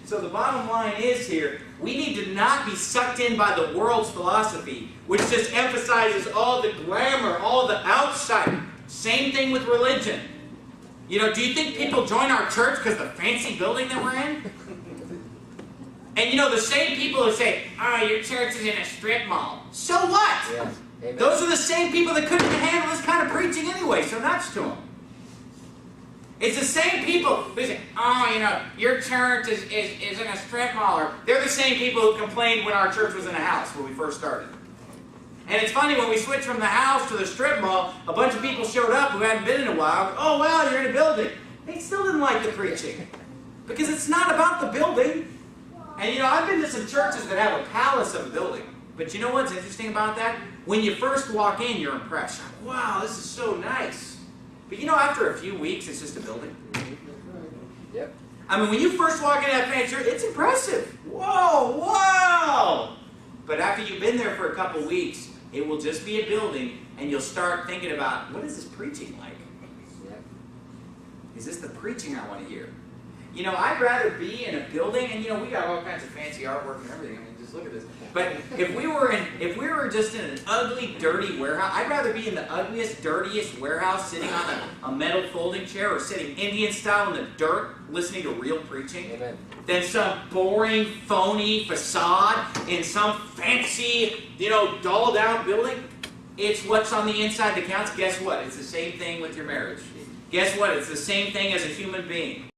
So the bottom line is here, we need to not be sucked in by the world's philosophy, which just emphasizes all the glamour, all the outside. Same thing with religion. You know, do you think people join our church because of the fancy building that we're in? And you know, the same people who say, oh, your church is in a strip mall. So what? Yeah. Amen. Those are the same people that couldn't handle this kind of preaching anyway, so nuts to them. It's the same people who say, oh, you know, your church is in a strip mall. Or they're the same people who complained when our church was in a house when we first started. And it's funny, when we switched from the house to the strip mall, a bunch of people showed up who hadn't been in a while. Oh, wow, you're in a building. They still didn't like the preaching. Because it's not about the building. And you know, I've been to some churches that have a palace of a building. But you know what's interesting about that? When you first walk in, you're impressed. Wow, this is so nice. But you know, after a few weeks, it's just a building. Yep. I mean, when you first walk into that fancy church, it's impressive. Whoa, wow! But after you've been there for a couple weeks, it will just be a building, and you'll start thinking about, what is this preaching like? Yep. Is this the preaching I want to hear? You know, I'd rather be in a building, and you know, we got all kinds of fancy artwork and everything. I mean, just look at this. But if we were just in an ugly, dirty warehouse, I'd rather be in the ugliest, dirtiest warehouse, sitting on a metal folding chair, or sitting Indian style in the dirt, listening to real preaching, Amen. than some boring, phony facade in some fancy, you know, dolled out building. It's what's on the inside that counts. Guess what? It's the same thing with your marriage. Guess what? It's the same thing as a human being.